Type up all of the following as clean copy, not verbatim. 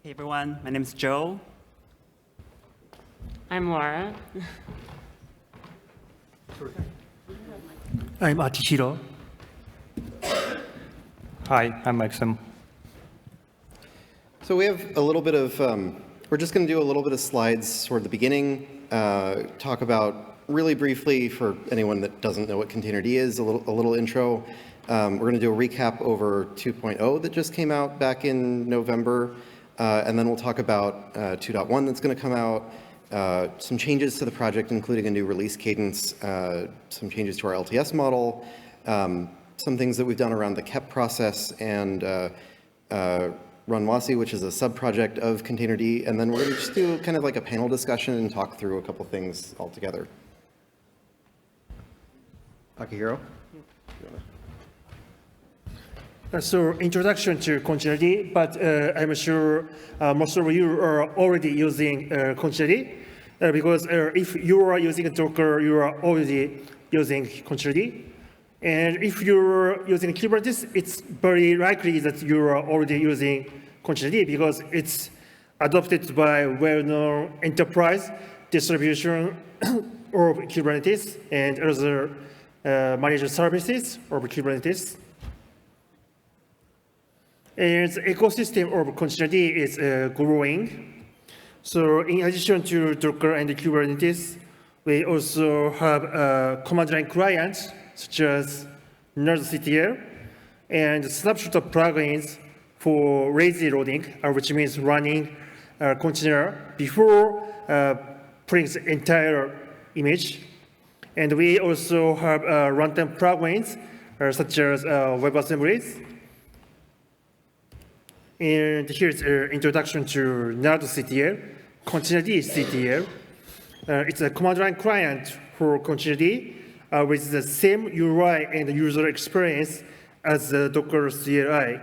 Hey everyone, my name is Zhou. I'm Laura. I'm Akihiro. Hi, I'm Maksym. So we have a little bit of, we're just going to do a little bit of slides toward the beginning, talk about really briefly for anyone that doesn't know what Containerd is, a little intro. We're going to do a recap over 2.0 that just came out back in November, and then we'll talk about 2.1 that's going to come out, some changes to the project, including a new release cadence, some changes to our LTS model, some things that we've done around the KEP process, and runwasi, which is a sub-project of Containerd, and then we're going to just do kind of like a panel discussion and talk through a couple things all together. Akihiro? So introduction to Containerd, but I'm sure most of you are already using Containerd, because if you are using Docker, you are already using Containerd. And if you're using Kubernetes, it's very likely that you are already using Containerd because it's adopted by well-known enterprise distribution of Kubernetes and other managed services of Kubernetes. And the ecosystem of Containerd is growing. So in addition to Docker and Kubernetes, we also have command line clients such as nerdctl and snapshot plugins for lazy loading, which means running a container before putting the entire image. And we also have runtime plugins such as WebAssemblies. And here's an introduction to nerdctl, Containerd. It's a command line client for Containerd with the same UI and user experience as the Docker CLI.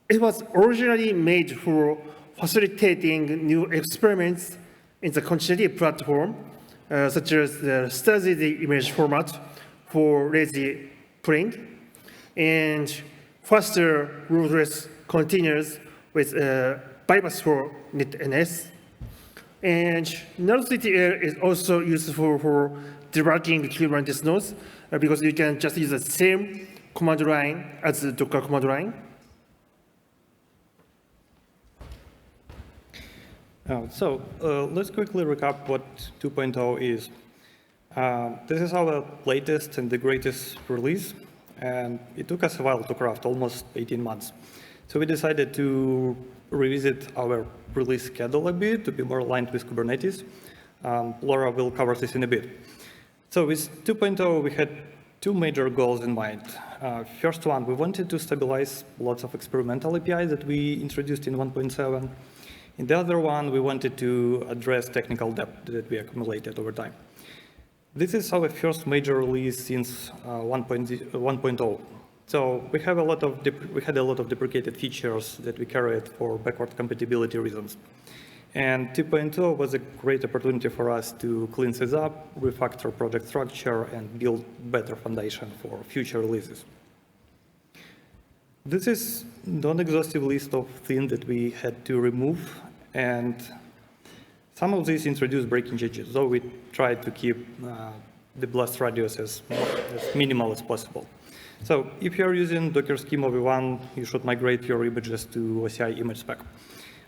It was originally made for facilitating new experiments in the Containerd platform, such as the STASY image format for lazy pulling, and faster rootless containers with bypass for netns. And nerdctl is also useful for debugging Kubernetes nodes because you can just use the same command line as the Docker command line. Let's quickly recap what 2.0 is. This is our latest and the greatest release, and it took us a while to craft, almost 18 months. So we decided to revisit our release schedule a bit to be more aligned with Kubernetes. Laura will cover this in a bit. So with 2.0, we had two major goals in mind. First one, we wanted to stabilize lots of experimental APIs that we introduced in 1.7. In the other one, we wanted to address technical debt that we accumulated over time. This is our first major release since 1.0. So we had a lot of deprecated features that we carried for backward compatibility reasons. And 2.0 was a great opportunity for us to clean this up, refactor project structure, and build better foundation for future releases. This is non-exhaustive list of things that we had to remove, and some of these introduced breaking changes, though we tried to keep the blast radius as minimal as possible. So if you're using Docker Schema v1, you should migrate your images to OCI image spec.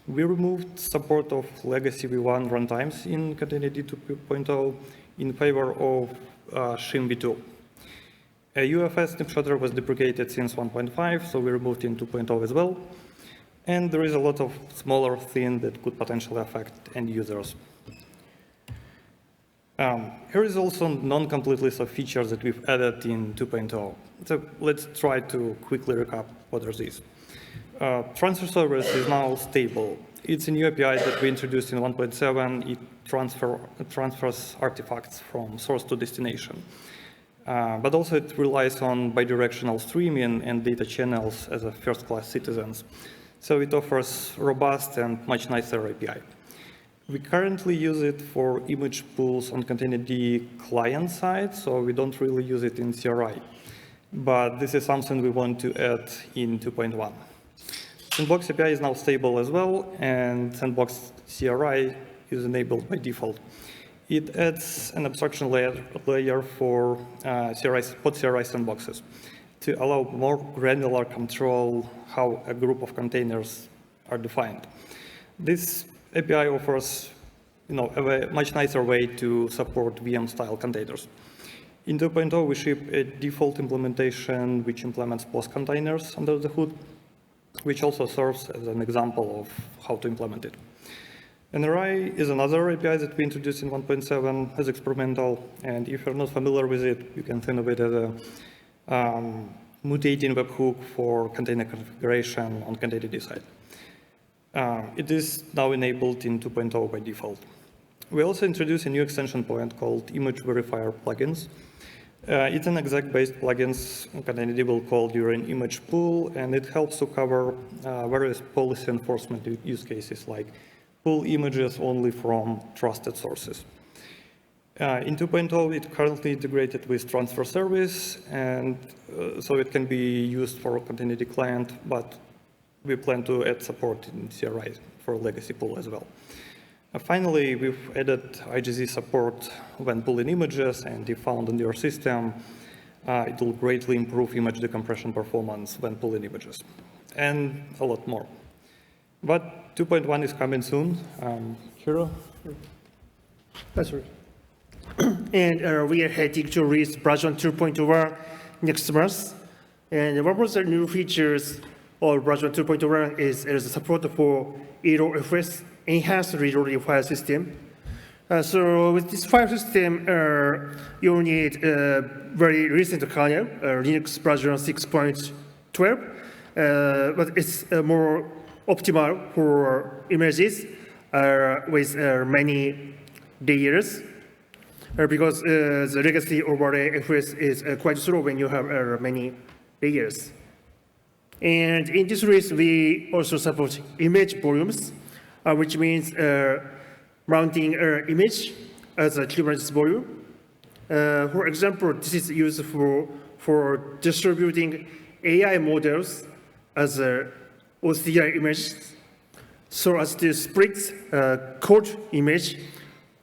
We removed support of legacy v1 runtimes in Containerd 2.0 in favor of Shim v2. A UFS snapshotter was deprecated since 1.5, so we removed in 2.0 as well. And there is a lot of smaller things that could potentially affect end users. Here is also non-complete list of features that we've added in 2.0. So let's try to quickly recap what are these. Transfer service is now stable. It's a new API that we introduced in 1.7. It transfers artifacts from source to destination. But also it relies on bidirectional streaming and data channels as a first-class citizens. So it offers robust and much nicer API. We currently use it for image pools on Containerd client side, so we don't really use it in CRI. But this is something we want to add in 2.1. Sandbox API is now stable as well, and Sandbox CRI is enabled by default. It adds an abstraction layer for pod CRI sandboxes to allow more granular control how a group of containers are defined. This API offers a much nicer way to support VM-style containers. In 2.0, we ship a default implementation which implements POS containers under the hood, which also serves as an example of how to implement it. NRI is another API that we introduced in 1.7 as experimental, and if you're not familiar with it, you can think of it as a mutating webhook for container configuration on containerd side. It is now enabled in 2.0 by default. We also introduced a new extension point called image verifier plugins. It's an exec-based plugins containerd will call during image pool, and it helps to cover various policy enforcement use cases like pull images only from trusted sources. In 2.0, it's currently integrated with transfer service, and so it can be used for containerd client, but we plan to add support in CRI for legacy pool as well. Finally, we've added IGZ support when pulling images, and if found in your system, it will greatly improve image decompression performance when pulling images, and a lot more. But 2.1 is coming soon. Hiro? That's right. And we are heading to release version 2.1 next month. And one of the new features of version 2.1 is support for EROFS, enhanced read-only file system. So with this file system, you need a very recent kernel, Linux version 6.12, but it's more optimal for images with many layers, because the legacy overlay FS is quite slow when you have many layers. And in this release, we also support image volumes, which means mounting image as a Kubernetes volume. For example, this is used for distributing AI models as OCI images, so as to split code image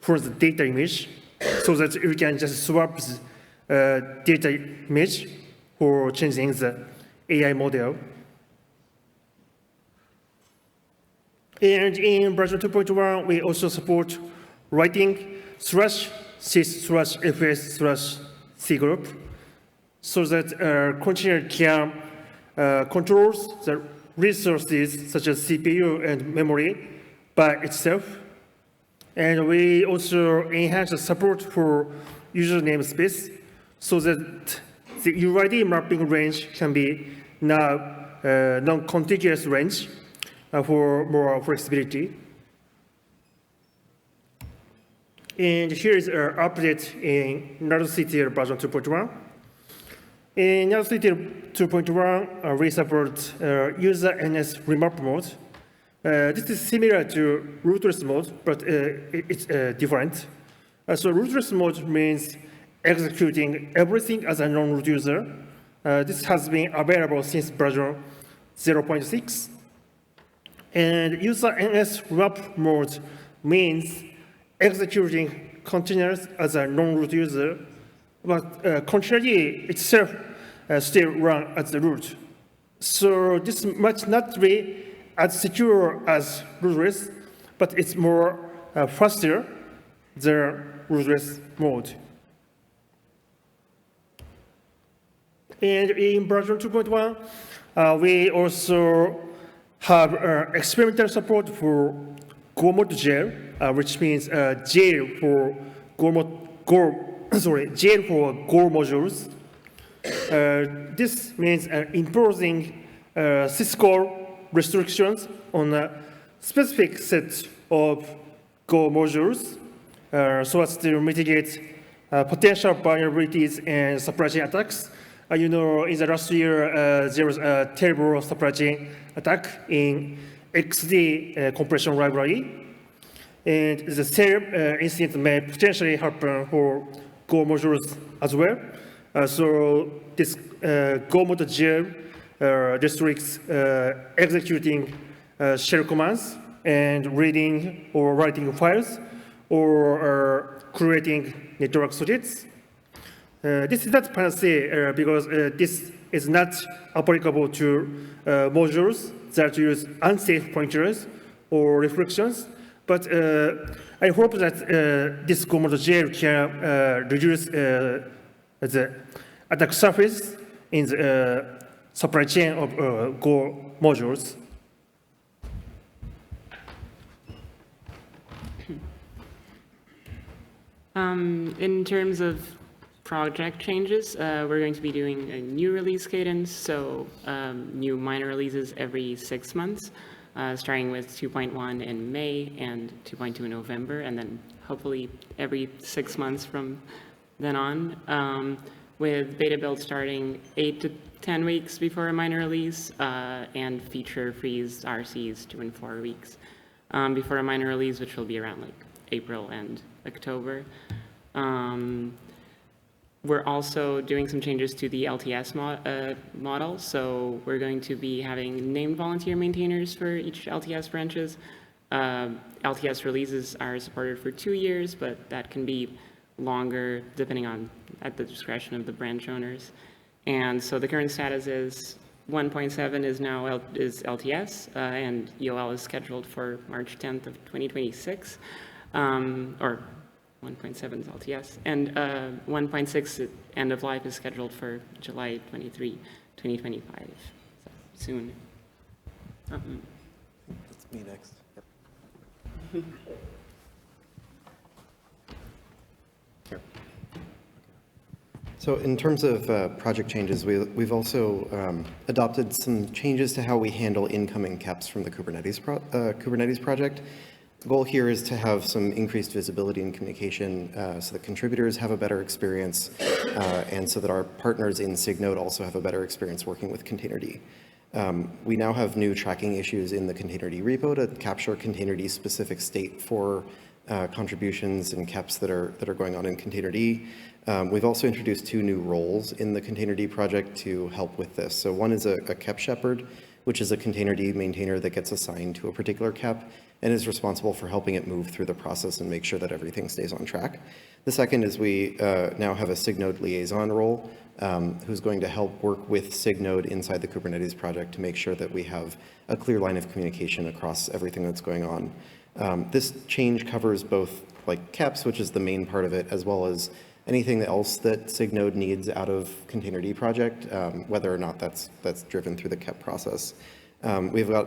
for the data image, so that you can just swap the data image for changing the AI model. And in version 2.1, we also support writing /sys/fs/c group, so that container can control the resources such as CPU and memory by itself. And we also enhance the support for user namespace, so that the UID mapping range can be now non-contiguous range for more flexibility. And here is our update in NanoCTL version 2.1. In NanoCTL 2.1, we support user NS remap mode. This is similar to rootless mode, but it's different. So rootless mode means executing everything as a non-root user. This has been available since version 0.6. And user NS remap mode means executing containers as a non-root user, but containerd itself still run as the root. So this might not be as secure as rootless, but it's more faster than rootless mode. And in version 2.1, we also have experimental support for Go mod jail, which means jail for Go modules. This means imposing syscall restrictions on a specific set of Go modules, so as to mitigate potential vulnerabilities and supply chain attacks. In the last year, there was a terrible supply chain attack in XD compression library. And the same incident may potentially happen for Go modules as well. So this Go mod jail restricts executing shell commands and reading or writing files or creating network sockets. This is not panacea because this is not applicable to modules that use unsafe pointers or reflections. But I hope that this Go model jail can reduce the attack surface in the supply chain of Go modules. In terms of project changes, we're going to be doing a new release cadence, so new minor releases every 6 months, starting with 2.1 in May and 2.2 in November, and then hopefully every 6 months from then on, with beta build starting 8 to 10 weeks before a minor release, and feature freeze RCs 2 and 4 weeks before a minor release, which will be around like April and October. We're also doing some changes to the LTS model. So we're going to be having named volunteer maintainers for each LTS branches. LTS releases are supported for 2 years, but that can be longer depending on at the discretion of the branch owners. And so the current status is 1.7 is now is LTS, and EOL is scheduled for March 10th of 2026, or 1.7 is LTS, and 1.6 end of life is scheduled for July 23, 2025, so soon. That's me next. Yep. Here. So in terms of project changes, we've also adopted some changes to how we handle incoming KEPs from the Kubernetes project. The goal here is to have some increased visibility and communication so that contributors have a better experience and so that our partners in Signode also have a better experience working with Containerd. We now have new tracking issues in the Containerd repo to capture Containerd specific state for contributions and KEPs that are going on in Containerd. We've also introduced 2 new roles in the Containerd project to help with this. So one is a KEP shepherd, which is a Containerd maintainer that gets assigned to a particular KEP and is responsible for helping it move through the process and make sure that everything stays on track. The second is we now have a Signode liaison role who's going to help work with Signode inside the Kubernetes project to make sure that we have a clear line of communication across everything that's going on. This change covers both like KEPs, which is the main part of it, as well as anything else that Signode needs out of Containerd project, whether or not that's driven through the KEP process. We've got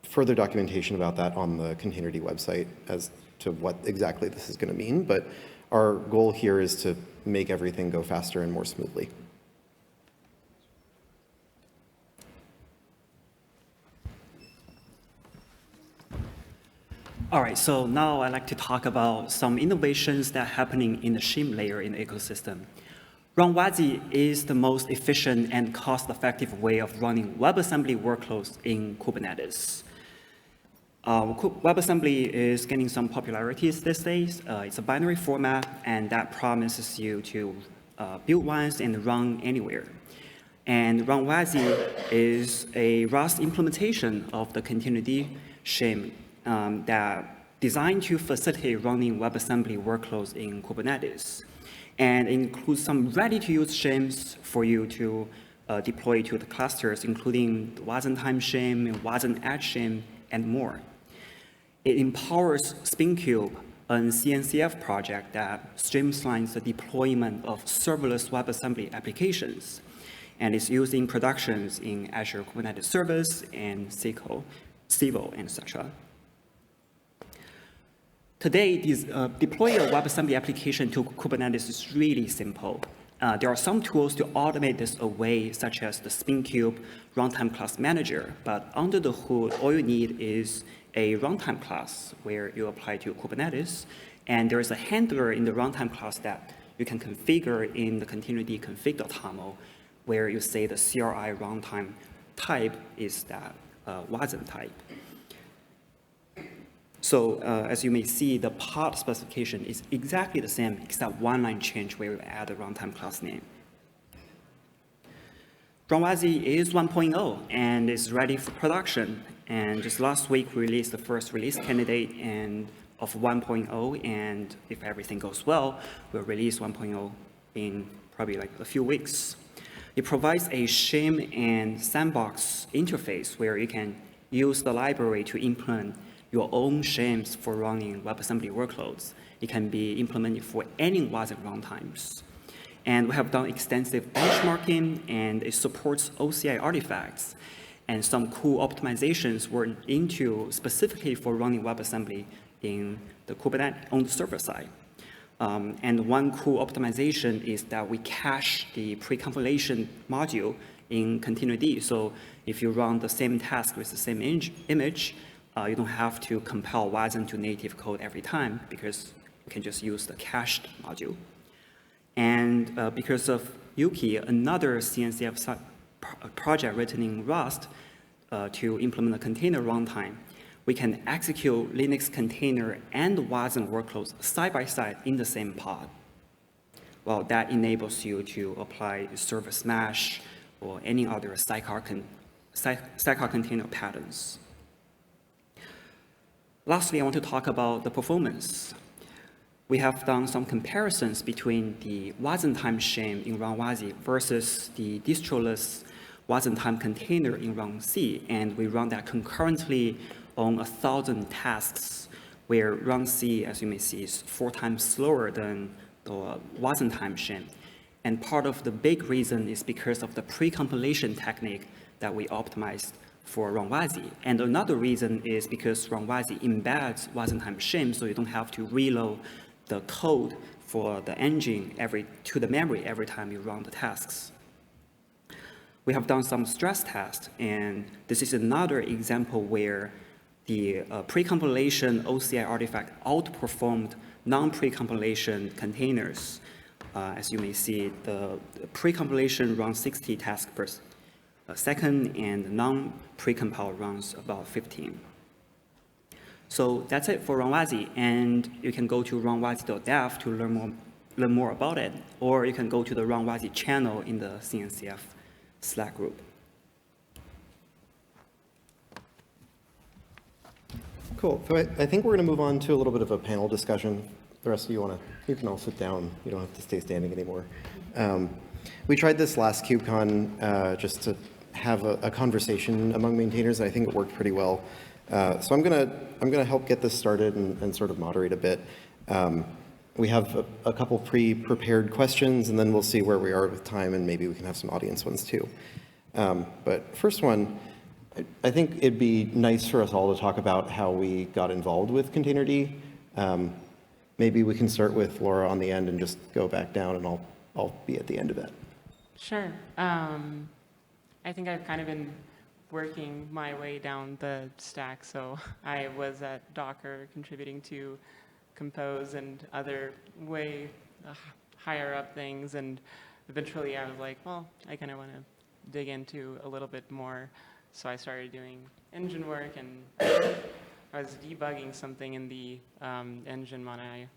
further documentation about that on the Containerd website as to what exactly this is going to mean, but our goal here is to make everything go faster and more smoothly. All right, so now I'd like to talk about some innovations that are happening in the shim layer in the ecosystem. Runwasi is the most efficient and cost-effective way of running WebAssembly workloads in Kubernetes. WebAssembly is gaining some popularity these days. It's a binary format, and that promises you to build once and run anywhere. And Runwasi is a Rust implementation of the Containerd shim that designed to facilitate running WebAssembly workloads in Kubernetes, and includes some ready-to-use shims for you to deploy to the clusters, including the Wasm-Time shim, Wasm-Edge shim, and more. It empowers SpinCube, a CNCF project that streamlines the deployment of serverless WebAssembly applications, and is used in productions in Azure Kubernetes Service and Civo, etc. Today, deploying a WebAssembly application to Kubernetes is really simple. There are some tools to automate this away, such as the SpinCube Runtime Class Manager, but under the hood, all you need is a runtime class where you apply to Kubernetes, and there is a handler in the runtime class that you can configure in the Containerd config.toml, where you say the CRI runtime type is that Wasm type. So as you may see, the pod specification is exactly the same, except one line change where you add a runtime class name. runwasi is 1.0 and is ready for production. And just last week, we released the first release candidate of 1.0, and if everything goes well, we'll release 1.0 in probably like a few weeks. It provides a shim and sandbox interface where you can use the library to implement your own shims for running WebAssembly workloads. It can be implemented for any WASM runtimes. And we have done extensive benchmarking, and it supports OCI artifacts and some cool optimizations were into specifically for running WebAssembly in the Kubernetes on the server side. And one cool optimization is that we cache the pre-compilation module in containerd. So if you run the same task with the same image, you don't have to compile WASM to native code every time because you can just use the cached module. And because of Yuki, another CNCF project written in Rust to implement a container runtime, we can execute Linux container and WASM workloads side by side in the same pod. Well, that enables you to apply service mesh or any other sidecar container patterns. Lastly, I want to talk about the performance. We have done some comparisons between the WASM time shim in runwasi versus the distroless WASM time container in runc, and we run that concurrently on 1,000 tasks, where runc, as you may see, is 4 times slower than the WASM time shim. And part of the big reason is because of the pre-compilation technique that we optimized for runwasi. And another reason is because runwasi embeds WASM time shim, so you don't have to reload the code for the engine to the memory every time you run the tasks. We have done some stress tests, and this is another example where the pre-compilation OCI artifact outperformed non-pre-compilation containers. As you may see, the pre-compilation runs 60 tasks per second, and non-pre-compile runs about 15. So that's it for runwasi, and you can go to runwasi.dev to learn more about it, or you can go to the runwasi channel in the CNCF Slack group. Cool. So I think we're going to move on to a little bit of a panel discussion. The rest of you can all sit down. You don't have to stay standing anymore. We tried this last KubeCon just to have a conversation among maintainers, and I think it worked pretty well. So I'm gonna help get this started and sort of moderate a bit. We have a couple pre-prepared questions, and then we'll see where we are with time, and maybe we can have some audience ones too. But first one, I think it'd be nice for us all to talk about how we got involved with containerd. Maybe we can start with Laura on the end and just go back down, and I'll be at the end of that. Sure. I think I've kind of been working my way down the stack. So I was at Docker contributing to Compose and other way higher up things. And eventually I was like, well, I kind of want to dig into a little bit more. So I started doing engine work, and I was debugging something in the engine when I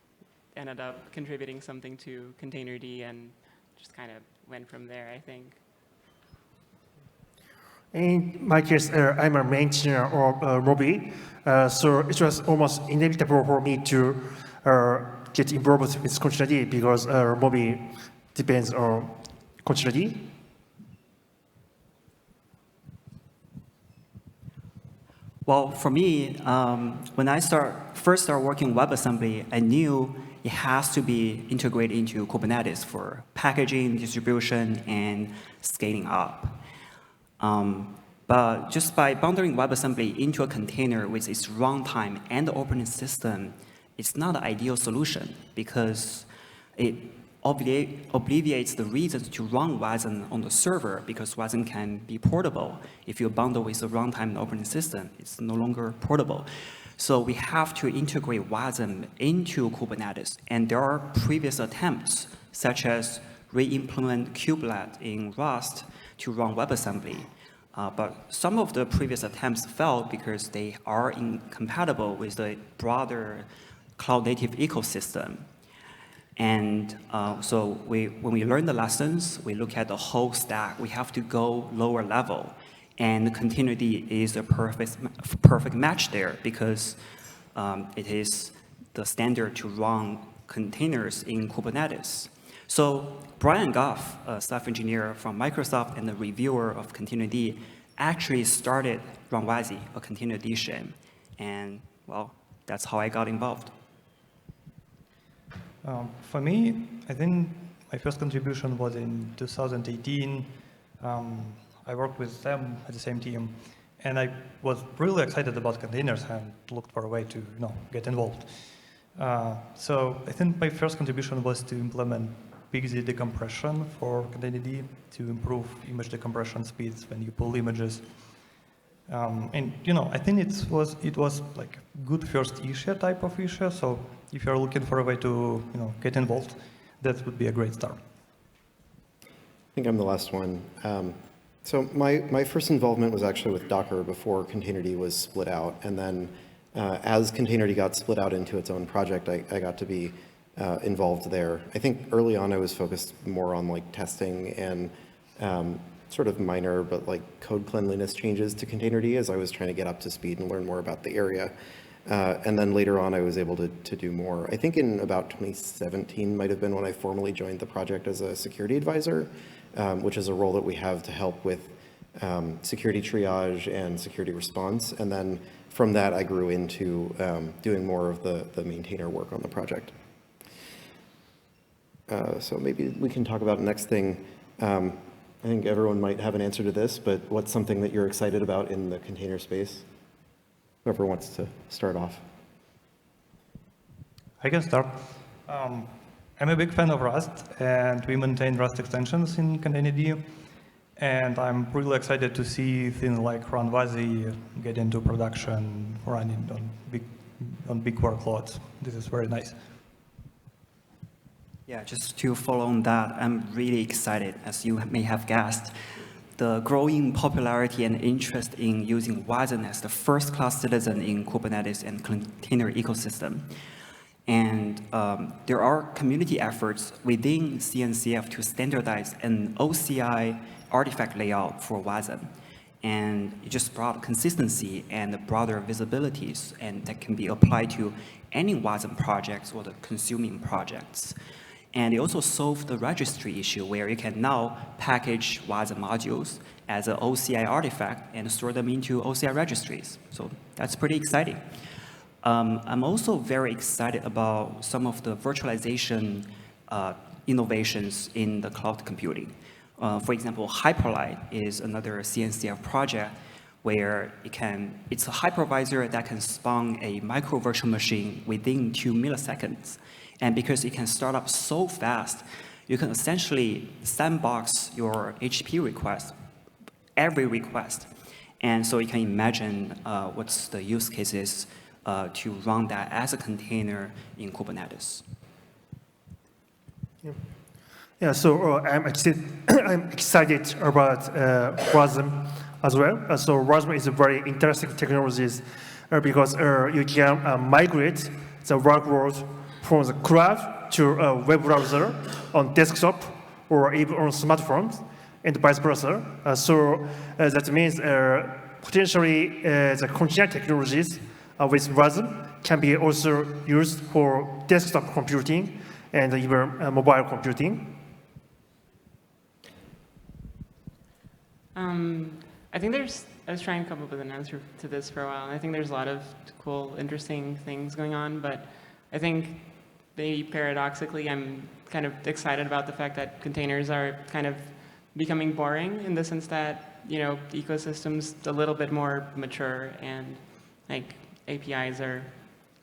ended up contributing something to containerd, and just kind of went from there, I think. In my case, I'm a maintainer of Ruby, so it was almost inevitable for me to get involved with containerd because Ruby depends on containerd. Well, for me, when I first started working WebAssembly, I knew it has to be integrated into Kubernetes for packaging, distribution, and scaling up. But just by bundling WebAssembly into a container with its runtime and the operating system, it's not an ideal solution because it obviates the reasons to run WASM on the server, because WASM can be portable. If you bundle with the runtime and operating system, it's no longer portable. So we have to integrate WASM into Kubernetes. And there are previous attempts, such as re-implement kubelet in Rust to run WebAssembly. But some of the previous attempts failed because they are incompatible with the broader cloud-native ecosystem. And so when we learn the lessons, we look at the whole stack. We have to go lower level. And continuity is a perfect match there because it is the standard to run containers in Kubernetes. So Brian Goff, a staff engineer from Microsoft and the reviewer of Containerd, actually started runwasi, a container edition. And well, that's how I got involved. For me, I think my first contribution was in 2018. I worked with them at the same team, and I was really excited about containers and looked for a way to get involved. So I think my first contribution was to implement PXE decompression for Containerd to improve image decompression speeds when you pull images. And I think it was like good first issue type of issue. So if you're looking for a way to get involved, that would be a great start. I think I'm the last one. So my first involvement was actually with Docker before Containerd was split out, and then as Containerd got split out into its own project, I got to be involved there. I think early on I was focused more on like testing and sort of minor but like code cleanliness changes to Containerd as I was trying to get up to speed and learn more about the area. And then later on I was able to do more. I think in about 2017 might have been when I formally joined the project as a security advisor, which is a role that we have to help with security triage and security response. And then from that I grew into doing more of the maintainer work on the project. So maybe we can talk about the next thing. I think everyone might have an answer to this, but what's something that you're excited about in the container space? Whoever wants to start off. I can start. I'm a big fan of Rust, and we maintain Rust extensions in Containerd. And I'm really excited to see things like runwasi get into production, running on big workloads. This is very nice. Yeah, just to follow on that, I'm really excited, as you may have guessed. The growing popularity and interest in using Wasm as the first-class citizen in Kubernetes and container ecosystem. And there are community efforts within CNCF to standardize an OCI artifact layout for Wasm. And it just brought consistency and broader visibilities, and that can be applied to any Wasm projects or the consuming projects. And it also solved the registry issue where you can now package Wasm modules as an OCI artifact and store them into OCI registries. So that's pretty exciting. I'm also very excited about some of the virtualization innovations in the cloud computing. For example, Hyperlight is another CNCF project where it's a hypervisor that can spawn a micro virtual machine within 2 milliseconds. And because it can start up so fast, you can essentially sandbox your HP request, every request. And so you can imagine what's the use cases to run that as a container in Kubernetes. Yeah, so I'm excited about Wasm as well. So Wasm is a very interesting technology because you can migrate the workload from the cloud to a web browser on desktop or even on smartphones and vice versa. So that means potentially the container technologies with Wasm can be also used for desktop computing and even mobile computing. I think I was trying to come up with an answer to this for a while, and I think there's a lot of cool, interesting things going on, but I think maybe paradoxically, I'm kind of excited about the fact that containers are kind of becoming boring in the sense that, the ecosystem's a little bit more mature and like APIs are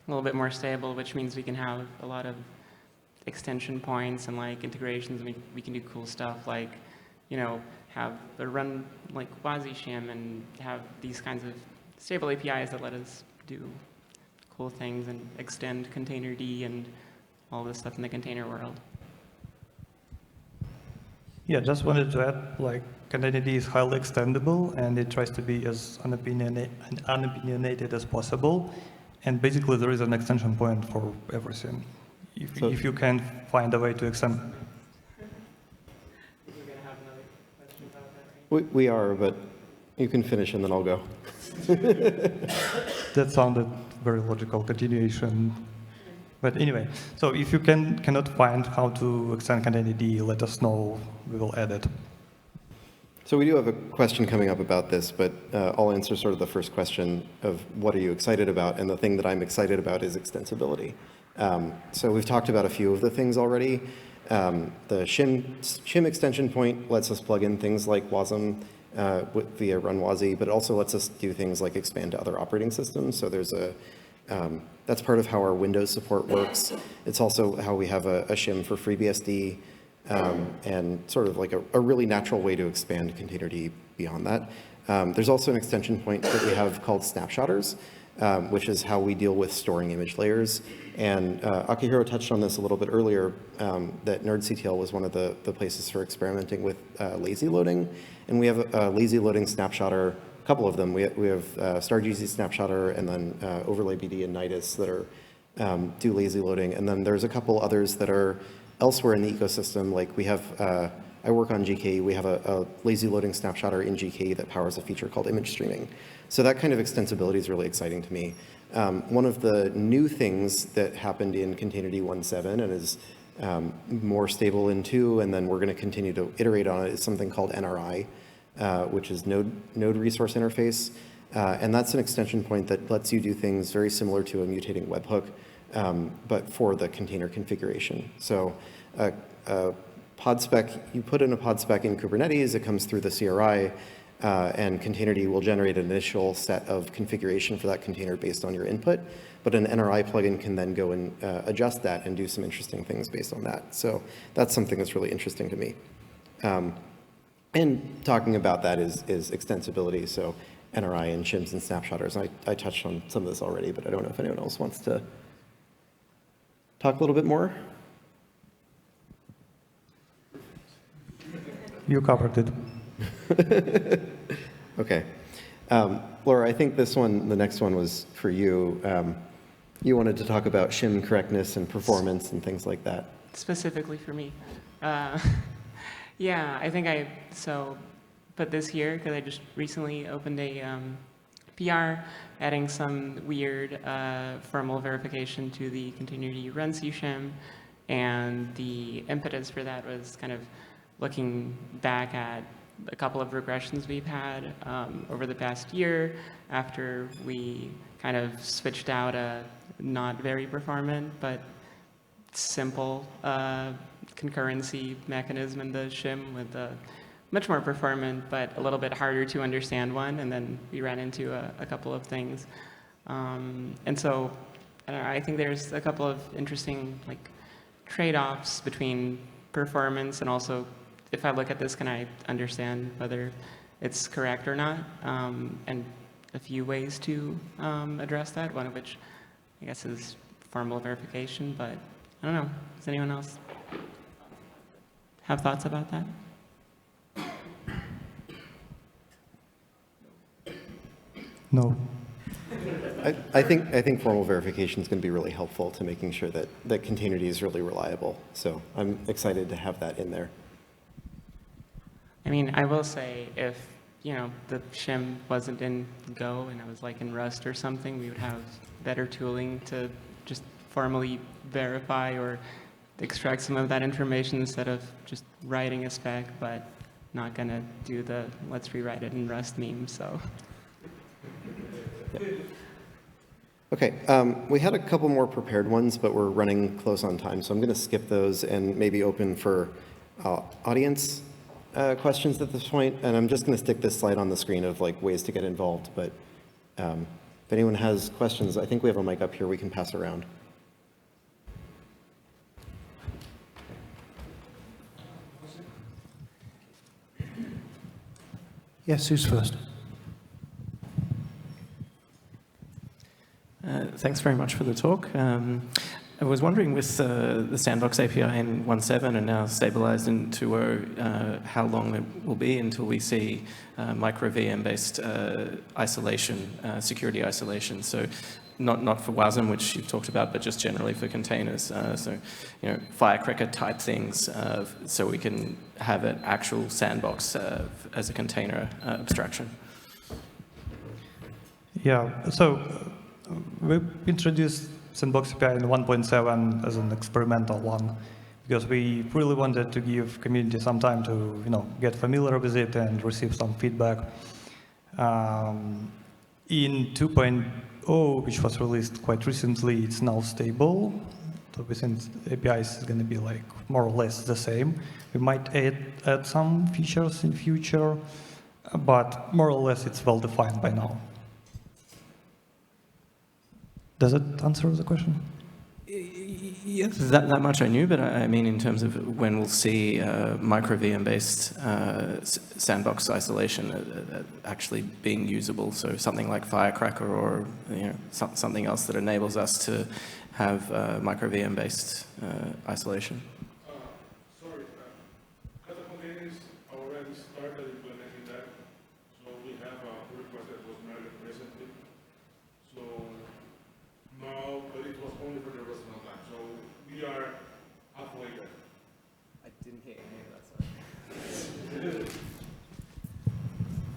a little bit more stable, which means we can have a lot of extension points and like integrations, and we can do cool stuff like, have a run like WasiShim and have these kinds of stable APIs that let us do cool things and extend Containerd and all this stuff in the container world. Yeah, just wanted to add, like, Containerd is highly extendable, and it tries to be as unopinionated as possible. And basically, there is an extension point for everything. if you can find a way to extend. We're going to have another question about that, right? We are, but you can finish and then I'll go. That sounded very logical continuation. But anyway, so if you cannot find how to extend containerd, let us know. We will add it. So we do have a question coming up about this, but I'll answer sort of the first question of what are you excited about? And the thing that I'm excited about is extensibility. So we've talked about a few of the things already. The shim extension point lets us plug in things like WASM via runwasi, but it also lets us do things like expand to other operating systems. So there's that's part of how our Windows support works. It's also how we have a shim for FreeBSD, and sort of like a really natural way to expand containerd beyond that. There's also an extension point that we have called snapshotters, which is how we deal with storing image layers. And Akihiro touched on this a little bit earlier, that nerdctl was one of the places for experimenting with lazy loading. And we have a lazy loading snapshotter, a couple of them. We have StarGZ snapshotter and then OverlayBD and Nidus that are do lazy loading. And then there's a couple others that are elsewhere in the ecosystem. Like we have, I work on GKE. We have a lazy loading snapshotter in GKE that powers a feature called image streaming. So that kind of extensibility is really exciting to me. One of the new things that happened in containerd 1.7 and is more stable in 2, and then we're going to continue to iterate on it, is something called NRI, which is Node Resource Interface. And that's an extension point that lets you do things very similar to a mutating webhook, but for the container configuration. So pod spec, you put in a pod spec in Kubernetes, it comes through the CRI, and containerd will generate an initial set of configuration for that container based on your input. But an NRI plugin can then go and adjust that and do some interesting things based on that. So that's something that's really interesting to me. And talking about that is extensibility. So NRI and shims and snapshotters. I touched on some of this already, but I don't know if anyone else wants to talk a little bit more. You covered it. Okay. Laura, I think this one, the next one was for you. You wanted to talk about shim correctness and performance and things like that. Specifically for me. Yeah, I think but this year, because I just recently opened a PR adding some weird formal verification to the containerd runwasi shim, and the impetus for that was kind of looking back at a couple of regressions we've had over the past year after we kind of switched out a not very performant but simple concurrency mechanism in the shim with a much more performant but a little bit harder to understand one, and then we ran into a couple of things. And so I don't know, I think there's a couple of interesting like trade-offs between performance and also, if I look at this, can I understand whether it's correct or not? And a few ways to address that, one of which I guess is formal verification, but I don't know. Does anyone else have thoughts about that? No. I think formal verification is going to be really helpful to making sure that containerd is really reliable. So I'm excited to have that in there. I mean, I will say if, the shim wasn't in Go and it was like in Rust or something, we would have better tooling to just formally verify or extract some of that information instead of just writing a spec, but not going to do the let's rewrite it in Rust meme, so. Okay, we had a couple more prepared ones, but we're running close on time, so I'm going to skip those and maybe open for audience questions at this point. And I'm just going to stick this slide on the screen of like ways to get involved. But if anyone has questions, I think we have a mic up here we can pass around. Yes, who's first? Thanks very much for the talk. I was wondering, with the Sandbox API in 1.7 and now stabilized in 2.0, how long it will be until we see micro VM-based isolation, security isolation. So not for WASM, which you've talked about, but just generally for containers. So, firecracker type things, so we can have an actual sandbox as a container abstraction. Yeah, so we introduced Sandbox API in 1.7 as an experimental one, because we really wanted to give community some time to get familiar with it and receive some feedback. In 2.0, which was released quite recently, it's now stable. So we think API is going to be like more or less the same. We might add some features in future, but more or less it's well defined by now. Does it answer the question? Yes, that much I knew, but I mean in terms of when we'll see micro VM-based sandbox isolation actually being usable. So something like Firecracker or something else that enables us to have micro VM-based isolation. Sorry, Kata containers already started implementing that. So we have a request that was made recently. So now, but it was only for the rest of the time. So we are halfway there. I didn't hear any of that, sorry.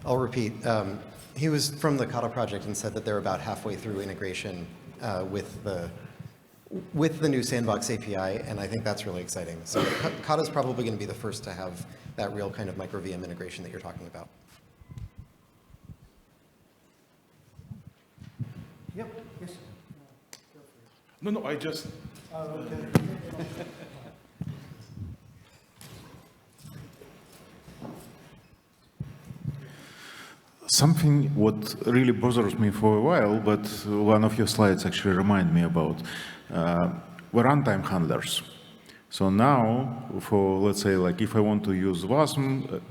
I'll repeat. He was from the Kata project and said that they're about halfway through integration with the new Sandbox API, and I think that's really exciting. So Kata is probably going to be the first to have that real kind of micro VM integration that you're talking about. Yep. Yes. No, I just. Something what really bothers me for a while, but one of your slides actually remind me about, were runtime handlers. So now, for let's say, like if I want to use WASM,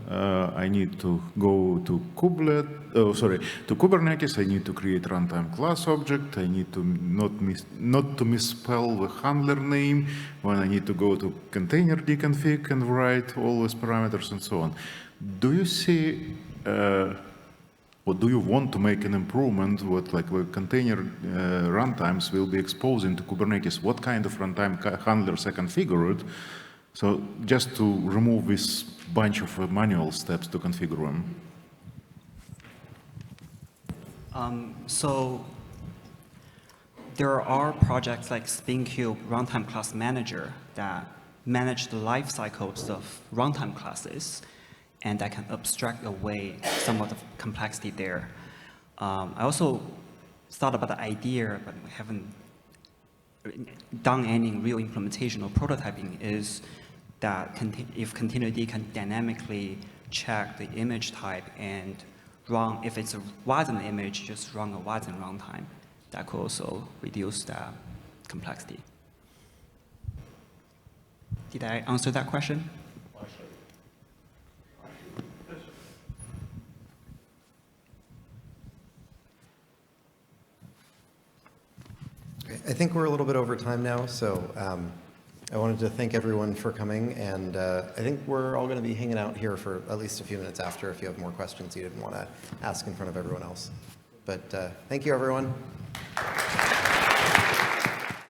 I need to go to Kubernetes. I need to create runtime class object. I need to not to misspell the handler name when I need to go to container deconfig and write all these parameters and so on. Do you see? Or do you want to make an improvement with like where container runtimes will be exposed into Kubernetes? What kind of runtime handlers I configure it? So just to remove this bunch of manual steps to configure them. So there are projects like SpinCube Runtime Class Manager that manage the life cycles of runtime classes, and that can abstract away some of the complexity there. I also thought about the idea, but we haven't done any real implementation or prototyping, is that if containerd can dynamically check the image type and run, if it's a WASM image, just run a WASM runtime. That could also reduce the complexity. Did I answer that question? I think we're a little bit over time now, so I wanted to thank everyone for coming, and I think we're all going to be hanging out here for at least a few minutes after if you have more questions you didn't want to ask in front of everyone else. But thank you, everyone.